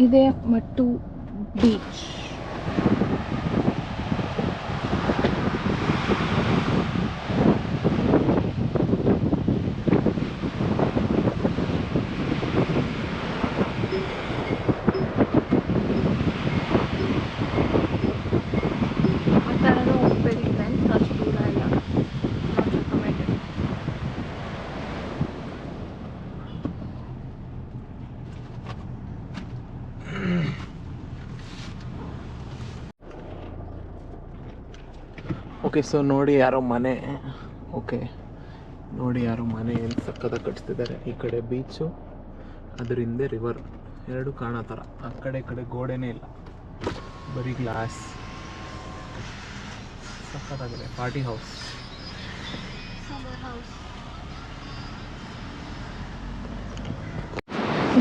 ಇದೇ ಮಟ್ಟು ಬೀಚ್. ಆ ಥರನೂ ಹೋಗ್ಬೇಡಿ ಫ್ರೆಂಡ್ಸ್, ಅಷ್ಟು ದೂರ ಇಲ್ಲ. Not recommended. ಓಕೆ, ಸೊ ನೋಡಿ ಯಾರೋ ಮನೆ. ಓಕೆ, ನೋಡಿ ಯಾರೋ ಮನೆ ಏನು ಸಕ್ಕತ್ತಾಗಿ ಕಟ್ತಿದ್ದಾರೆ. ಈ ಕಡೆ ಬೀಚು, ಅದ್ರ ಹಿಂದೆ ರಿವರ್, ಎರಡು ಕಾಣೋ ಥರ. ಆ ಕಡೆ ಈ ಕಡೆ ಗೋಡೆನೇ ಇಲ್ಲ, ಬರೀ ಗ್ಲಾಸ್. ಸಕ್ಕತ್ತಾಗಿದೆ. Party house.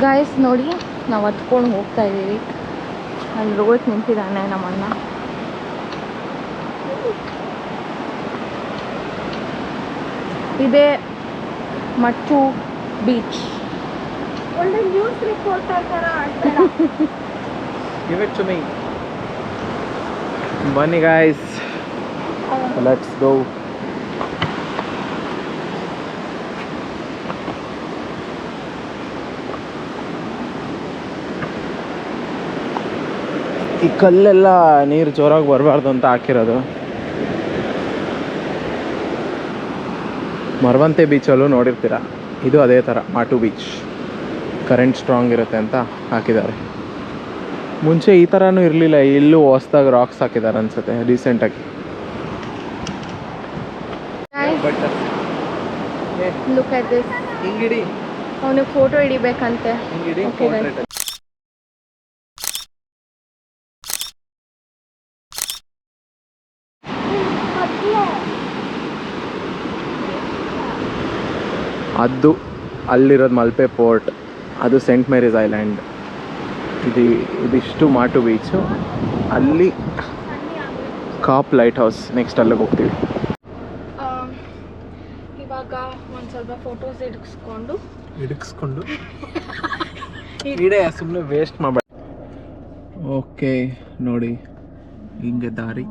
ಗಾಯ್ಸ್ ನೋಡಿ, ನಾವು ಹತ್ಕೊಂಡು ಹೋಗ್ತಾ ಇದ್ದೀವಿ. ಅಲ್ಲಿ ರೋಡ್ ನಿಂತಿದ್ದಾನೆ ನಮ್ಮಣ್ಣ. ಇದೇ ಮಚ್ಚು ಬೀಚ್. ಒಳ್ಳೆ ನ್ಯೂಸ್ ರಿಪೋರ್ಟರ್ ಥರ ಆಡ್ತಾರ. Give it to me. ಬನ್ನಿ ಗಾಯ್ಸ್, ಲೆಟ್ಸ್ ಗೋ. ಈ ಕಲ್ಲೆಲ್ಲ ನೀರು ಜೋರಾಗಿ ಬರಬಾರ್ದು ಅಂತ ಹಾಕಿರೋದು. ಮರವಂತೆ ಬೀಚಲ್ಲೂ ನೋಡಿರ್ತೀರ, ಇದು ಅದೇ ಥರ ಮಾಟು ಬೀಚ್. ಕರೆಂಟ್ ಸ್ಟ್ರಾಂಗ್ ಇರುತ್ತೆ ಅಂತ ಹಾಕಿದ್ದಾರೆ. ಮುಂಚೆ ಈ ಥರನೂ ಇರಲಿಲ್ಲ, ಇಲ್ಲೂ ಹೊಸ್ದಾಗಿ ರಾಕ್ಸ್ ಹಾಕಿದ್ದಾರೆ ಅನ್ಸುತ್ತೆ ರೀಸೆಂಟಾಗಿ. Look at this. ಹಿಂಗಿಡಿ, ಅವನಿಗೆ ಫೋಟೋ ಹಿಡಿಬೇಕಂತೆ. ಹಿಂಗಿಡಿ. ಅದು ಅಲ್ಲಿರೋದು ಮಲ್ಪೆ ಪೋರ್ಟ್, ಅದು ಸೆಂಟ್ ಮೇರೀಸ್ ಐಲ್ಯಾಂಡ್. ಇದಿಷ್ಟು ಮಾಟು ಬೀಚು. ಅಲ್ಲಿ ಕಾಪ್ ಲೈಟ್ ಹೌಸ್, ನೆಕ್ಸ್ಟ್ ಅಲ್ಲಿಗೆ ಹೋಗ್ತೀವಿ. ಇವಾಗ ಒಂದು ಸ್ವಲ್ಪ ಫೋಟೋಸ್ ಹಿಡಿಸ್ಕೊಂಡು ಇಡೇ, ಸುಮ್ಮನೆ ವೇಸ್ಟ್ ಮಾಡಬೇಡ. ಓಕೆ ನೋಡಿ, ಹಿಂಗೆ ದಾರಿ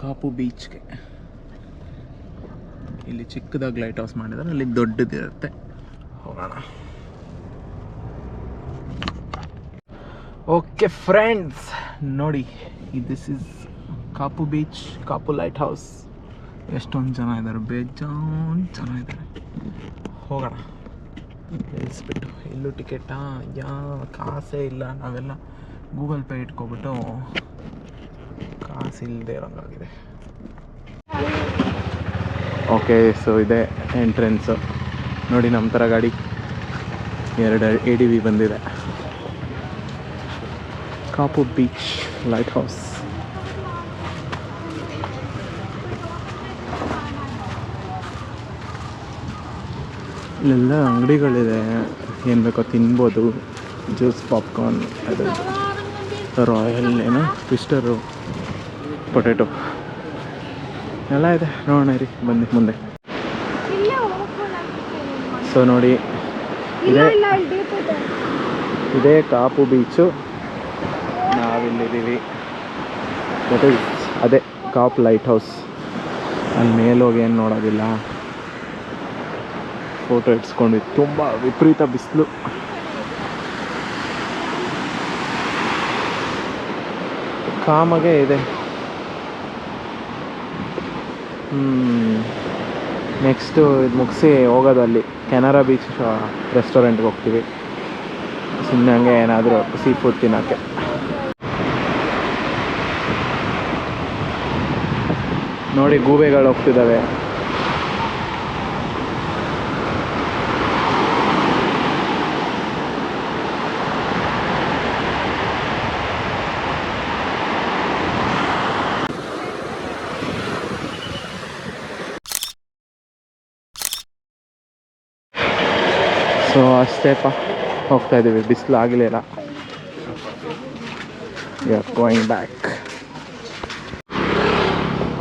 ಕಾಪು ಬೀಚ್ಗೆ. ಇಲ್ಲಿ ಚಿಕ್ಕದಾಗಿ ಲೈಟ್ ಹೌಸ್ ಮಾಡಿದ್ದಾರೆ, ಅಲ್ಲಿ ದೊಡ್ಡದಿರುತ್ತೆ. ಹೋಗೋಣ. ಓಕೆ ಫ್ರೆಂಡ್ಸ್, ನೋಡಿ, this is Kapu beach, Kapu light house. ಎಷ್ಟೊಂದು ಜನ ಇದ್ದಾರೆ, ಬೇಜಾನ್ ಜನ ಇದ್ದಾರೆ. ಹೋಗೋಣ ನಿಲ್ಲಿಸ್ಬಿಟ್ಟು. ಇಲ್ಲೂ ಟಿಕೆಟಾ? ಕಾಸೇ ಇಲ್ಲ. ನಾವೆಲ್ಲ ಗೂಗಲ್ ಪೇ ಇಟ್ಕೊಬಿಟ್ಟು ಕಾಸು ಇಲ್ಲದೆ ಇರೋಂಗಾಗಿದೆ. ಓಕೆ, ಸೊ ಇದೆ ಎಂಟ್ರೆನ್ಸು. ನೋಡಿ, ನಮ್ಮ ಥರ ಗಾಡಿ 2 ADV ಬಂದಿದೆ. Kapu beach light house. ಇಲ್ಲೆಲ್ಲ ಅಂಗಡಿಗಳಿದೆ, ಏನು ಬೇಕೋ ತಿನ್ಬೋದು. ಜ್ಯೂಸ್, ಪಾಪ್ಕಾರ್ನ್, ಅದು ರಾಯಲ್ ಏನೋ ಟ್ವಿಸ್ಟರು, ಪೊಟೆಟೊ ಎಲ್ಲ ಇದೆ. ನೋಡೋಣ ರೀ, ಬನ್ನಿ ಮುಂದೆ. ಸೊ ನೋಡಿ, ಇದೇ ಕಾಪು ಬೀಚು. ನಾವಿಲ್ಲಿದ್ದೀವಿ. ಮತ್ತು ಅದೇ ಕಾಪ್ ಲೈಟ್ ಹೌಸ್. ಅಲ್ಲಿ ಮೇಲೋಗಿ ಏನು ನೋಡೋದಿಲ್ಲ. ಫೋಟೋ ಇಡ್ಸ್ಕೊಂಡ್ವಿ. ತುಂಬ ವಿಪರೀತ ಬಿಸಿಲು. ಕಾಮಾಗೆ ಇದೆ. ನೆಕ್ಸ್ಟು ಇದು ಮುಗಿಸಿ ಹೋಗೋದು ಅಲ್ಲಿ ಕೆನರಾ ಬೀಚ್ ರೆಸ್ಟೋರೆಂಟ್ಗೆ ಹೋಗ್ತೀವಿ. ಸುಮ್ಮನೆ ಹಂಗೆ ಏನಾದರೂ ಸೀ ಫುಡ್ ತಿನ್ನೋಕ್ಕೆ. ನೋಡಿ, ಗೂಬೆಗಳು ಹೋಗ್ತಿದ್ದಾವೆ. ಸೊ ಅಷ್ಟೇಪ್ಪ, ಹೋಗ್ತಾ ಇದ್ದೀವಿ. ಬಿಸಿಲು ಆಗಲಿಲ್ಲ. We are going back.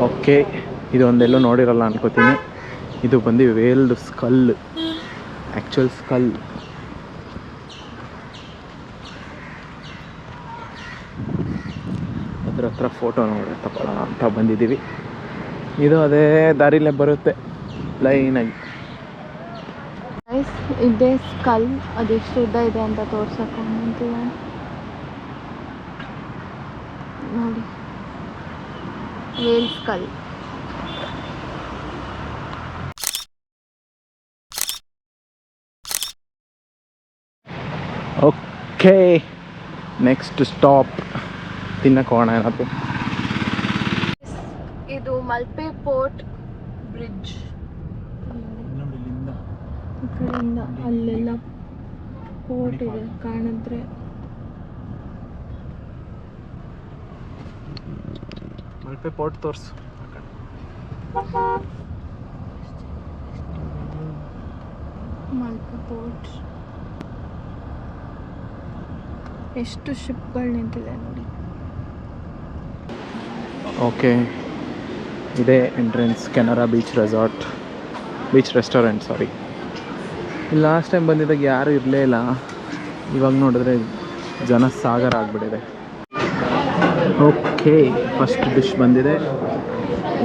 Okay, ಇದೊಂದೆಲ್ಲೂ ನೋಡಿರಲ್ಲ ಅನ್ಕೋತೀನಿ. ಇದು ಬಂದು ವೇಲ್ಡ್ ಸ್ಕಲ್, ಆ್ಯಕ್ಚುಯಲ್ ಸ್ಕಲ್. ಹತ್ರ ಫೋಟೋ ನೋಡಿ ತಗೊಳ್ಳೋಣ ಅಂತ ಬಂದಿದ್ದೀವಿ. ಇದು ಅದೇ ದಾರಿಲೇ ಬರುತ್ತೆ ಲೈನಾಗಿ. ಇದೇ ಸ್ಕಲ್ ಅದೆಷ್ಟು ಉದ್ದ ಇದೆ ಅಂತ ತೋರ್ಸಕ್ಕೆ ನಿಂತಿದ್ದಾನೆ ನೋಡಿ. Whale skull. Okay, next stop ತಿನ್ನಕ್ಕೆ ಹೋಗೋಣ ಏನಾದ್ರು. ಇದು ಮಲ್ಪೆ ಪೋರ್ಟ್ ಬ್ರಿಡ್ಜ್. ಈ ಕಡೆಯಿಂದ ಅಲ್ಲೆಲ್ಲ ಪೋರ್ಟ್ ಇದೆ ಕಾಣಿದ್ರೆ. ಮಲ್ಪೆ ಪೋರ್ಟ್ ತೋರಿಸು. ಮಲ್ಪೆ ಪೋರ್ಟ್ ಎಷ್ಟು ಶಿಪ್ಗಳು ನಿಂತಿದೆ ನೋಡಿ. ಓಕೆ, ಇದೇ entrance Canara beach resort, beach restaurant sorry. Last time ಬಂದಿದ್ದಾಗ ಯಾರೂ ಇರಲೇ ಇಲ್ಲ. ಇವಾಗ ನೋಡಿದ್ರೆ ಜನ ಸಾಗರ ಆಗಿಬಿಟ್ಟಿದೆ. ಓಕೆ, ಫಸ್ಟ್ ಡಿಶ್ ಬಂದಿದೆ.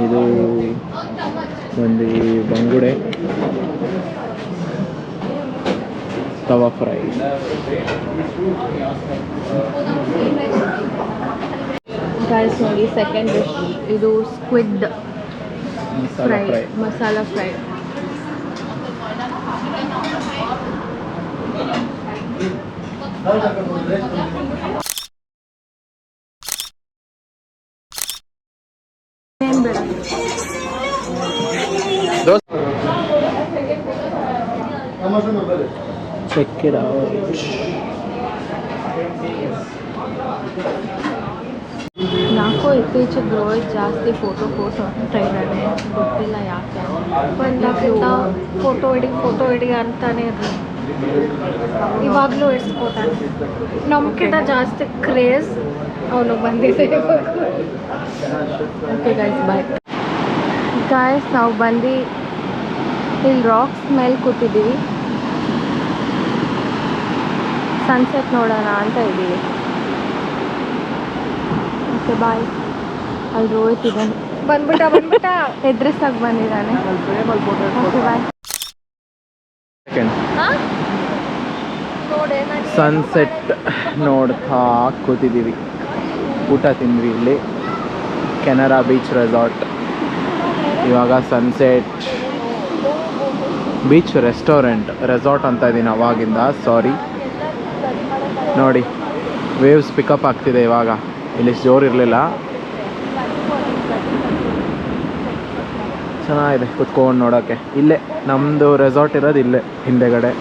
ಇದು ಒಂದು ಬಂಗುಡೆ ತವಾ ಫ್ರೈ. ಗೈಸ್ ನೋಡಿ ಸೆಕೆಂಡ್ ಡಿಶ್. ಇದು ಸ್ಕ್ವಿಡ್ ಫ್ರೈ, ಮಸಾಲ ಫ್ರೈ. ಏನು ಬೇಡ. Check it out. ನಾಲ್ಕು ಇತ್ತೀಚೆಗೆ ರೋಹಿತ್ ಜಾಸ್ತಿ ಫೋಟೋ ಅಂತ ಇದ್ದಾನೆ, ಗೊತ್ತಿಲ್ಲ ಯಾಕೆ. ಬಂದಾಗಿಂದ ಫೋಟೋ ಹಿಡಿ ಅಂತಾನೆ ಇರಲಿ. ಇವಾಗಲೂ ಇಡ್ಸ್ಕೋತಾನೆ. ನಮ್ಗಿಂತ ಜಾಸ್ತಿ ಕ್ರೇಜ್ ಅವನು ಬಂದಿದೆ. Okay guys, bye guys. ನಾವು ಬಂದು ಇಲ್ಲಿ ರಾಕ್ಸ್ ಮೇಲೆ ಕೂತಿದ್ದೀವಿ, ಸನ್ಸೆಟ್ ನೋಡೋಣ ಅಂತ ಇದ್ದೀವಿ. Okay bye. ಅಲ್ಲಿ ರೋಹಿತ್ ಇದ್ದಾನೆ, ಬಂದ್ಬಿಟ್ಟ ಎದ್ರಿಸಾಗಿ ಬಂದಿದ್ದಾನೆ. Okay bye. ಸನ್ಸೆಟ್ ನೋಡ್ತಾ ಕೂತಿದ್ದೀವಿ. ಊಟ ತಿಂದ್ವಿ ಇಲ್ಲಿ ಕೆನರಾ ಬೀಚ್ ರೆಸಾರ್ಟ್. ಇವಾಗ ಸನ್ಸೆಟ್ ಬೀಚ್ ರೆಸಾರ್ಟ್ ಅಂತ ಇದ್ದೀನಿ ಅವಾಗಿಂದ, ಸಾರಿ. ನೋಡಿ ವೇವ್ಸ್ ಪಿಕಪ್ ಆಗ್ತಿದೆ ಇವಾಗ. ಇಲ್ಲಿ ಜೋರು ಇರಲಿಲ್ಲ. ಚೆನ್ನಾಗಿದೆ ಕುತ್ಕೊಂಡು ನೋಡೋಕ್ಕೆ. ಇಲ್ಲೇ ನಮ್ಮದು ರೆಸಾರ್ಟ್ ಇರೋದು ಇಲ್ಲೇ ಹಿಂದೆಗಡೆ,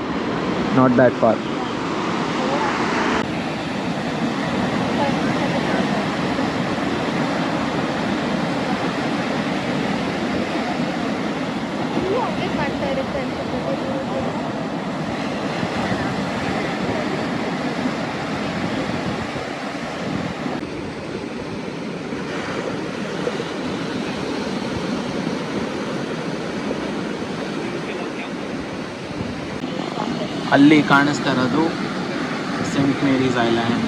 ನಾಟ್ ದ್ಯಾಟ್ ಫಾರ್. ಅಲ್ಲಿ ಕಾಣಿಸ್ತಾ ಇರೋದು Saint Mary's island.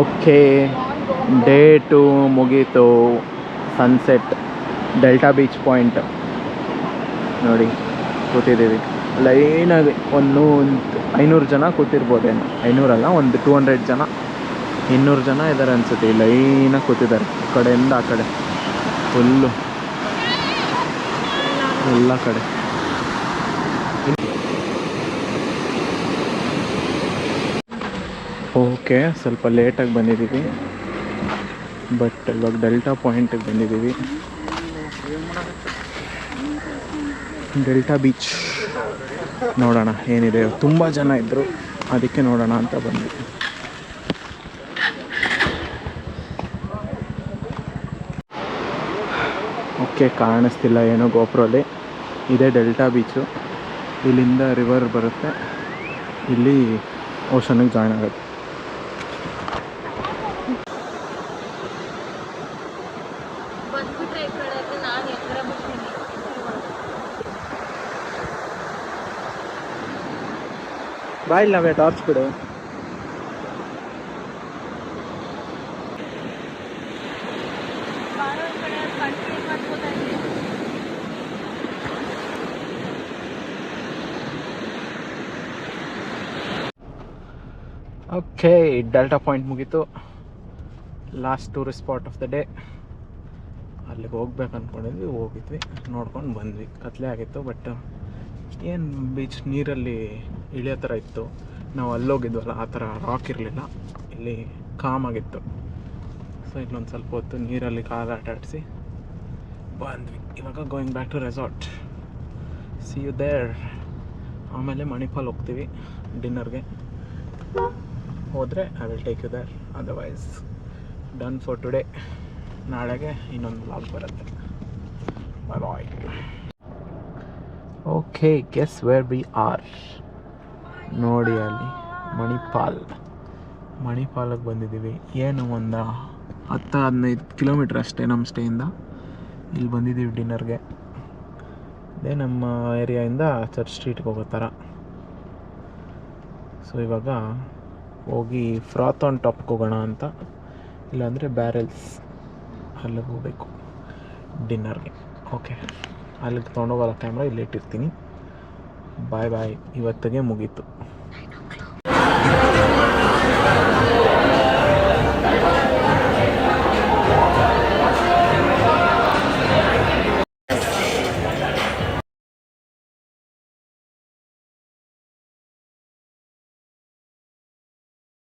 Okay, day 2 ಮುಗೀತು. ಸನ್ಸೆಟ್ ಡೆಲ್ಟಾ ಬೀಚ್ ಪಾಯಿಂಟ್ ನೋಡಿ ಕೂತಿದ್ದೀವಿ ಲೈನಾಗಿ. ಒಂದು 500 ಜನ ಕೂತಿರ್ಬೋದೇನೋ, 500 ಅಲ್ಲ, ಒಂದು 200 ಜನ 200 ಜನ ಇದ್ದಾರೆ ಅನ್ಸುತ್ತೆ. ಲೈನಾಗಿ ಕೂತಿದ್ದಾರೆ ಈ ಕಡೆಯಿಂದ ಆ ಕಡೆ ಫುಲ್ಲು ಎಲ್ಲ ಕಡೆ. ಓಕೆ, ಸ್ವಲ್ಪ ಲೇಟಾಗಿ ಬಂದಿದ್ದೀವಿ, ಬಟ್ ಇವಾಗ ಡೆಲ್ಟಾ ಪಾಯಿಂಟಿಗೆ ಬಂದಿದ್ದೀವಿ. ಡೆಲ್ಟಾ ಬೀಚ್ ನೋಡೋಣ ಏನಿದೆ. ತುಂಬ ಜನ ಇದ್ದರು, ಅದಕ್ಕೆ ನೋಡೋಣ ಅಂತ ಬಂದ್ವಿ. ಓಕೆ, ಕಾಣಿಸ್ತಿಲ್ಲ ಏನೋ ಗೋಪುರಲ್ಲಿ. ಇದೇ ಡೆಲ್ಟಾ ಬೀಚು. ಇಲ್ಲಿಂದ ರಿವರ್ ಬರುತ್ತೆ. ಇಲ್ಲಿ ಓಷನಿಗೆ ಜಾಯ್ನ್ ಆಗುತ್ತೆ. ಬಂದ್ಬಿಟ್ರೆ ಈ ಕಡೆ ನಾನು ಎತ್ತರ ಬಿಡ್ತೀನಿ. ಬಾಯಿಲ್ ನಾವೇ ಟಾರ್ಚ್ ಬಿಡು. ಬಾರೋ ಈ ಕಡೆ ಕಂಟ್ರೋಲ್ ಮಾಡ್ಕೋತಾ ಇದ್ದೀನಿ. ಓಕೆ, ಡೆಲ್ಟಾ ಪಾಯಿಂಟ್ ಮುಗೀತು. Last tourist spot of the day. ಅಲ್ಲಿಗೆ ಹೋಗ್ಬೇಕು ಅಂದ್ಕೊಂಡಿದ್ವಿ, ಹೋಗಿದ್ವಿ, ನೋಡ್ಕೊಂಡು ಬಂದ್ವಿ. ಕತ್ಲೆ ಆಗಿತ್ತು, ಬಟ್ ಏನು ಬೀಚ್ ನೀರಲ್ಲಿ ಇಳಿಯೋ ಥರ ಇತ್ತು. ನಾವು ಅಲ್ಲೋಗಿದ್ವಲ್ಲ, ಆ ಥರ ರಾಕ್ ಇರಲಿಲ್ಲ, ಇಲ್ಲಿ ಕಾಮ್ ಆಗಿತ್ತು. ಸೊ ಇಲ್ಲೊಂದು ಸ್ವಲ್ಪ ಹೊತ್ತು ನೀರಲ್ಲಿ ಕಾಲು ಆಟ ಆಡಿಸಿ ಬಂದ್ವಿ. ಇವಾಗ going back to resort. See you there. ಆಮೇಲೆ ಮಣಿಪಾಲ್ ಹೋಗ್ತೀವಿ ಡಿನ್ನರ್ಗೆ. ಹೋದರೆ I will take you there. Otherwise done for today. ನಾಳೆಗೆ ಇನ್ನೊಂದು ವ್ಲಾಗ್ ಬರುತ್ತೆ. Bye bye. Okay, guess where we are. ನೋಡಿ ಅಲ್ಲಿ ಮಣಿಪಾಲಿಗೆ ಬಂದಿದ್ದೀವಿ. ಏನು ಒಂದು 10-15 ಕಿಲೋಮೀಟ್ರ್ ಅಷ್ಟೇ ನಮ್ಮ ಸ್ಟೇಯಿಂದ. ಇಲ್ಲಿ ಬಂದಿದ್ದೀವಿ ಡಿನ್ನರ್ಗೆ. ಇದೇ ನಮ್ಮ ಏರಿಯಾಯಿಂದ ಚರ್ಚ್ ಸ್ಟ್ರೀಟ್ಗೆ ಹೋಗೋ ಥರ. ಸೊ ಇವಾಗ ಹೋಗಿ ಫ್ರಾತ್ ಆನ್ ಟಾಪ್ಗೆ ಹೋಗೋಣ ಅಂತ, ಇಲ್ಲಾಂದರೆ ಬ್ಯಾರೆಲ್ಸ್ ಅಲ್ಲಿಗೆ ಹೋಗಬೇಕು ಡಿನ್ನರ್ಗೆ. ಓಕೆ, ಅಲ್ಲಿಗೆ ತೊಗೊಂಡೋಗಲ್ಲ ಕ್ಯಾಮ್ರಾ, ಇಲ್ಲಿ ಇಟ್ಟಿರ್ತೀನಿ. ಬಾಯ್ ಬಾಯ್. ಇವತ್ತಿಗೆ ಮುಗೀತು.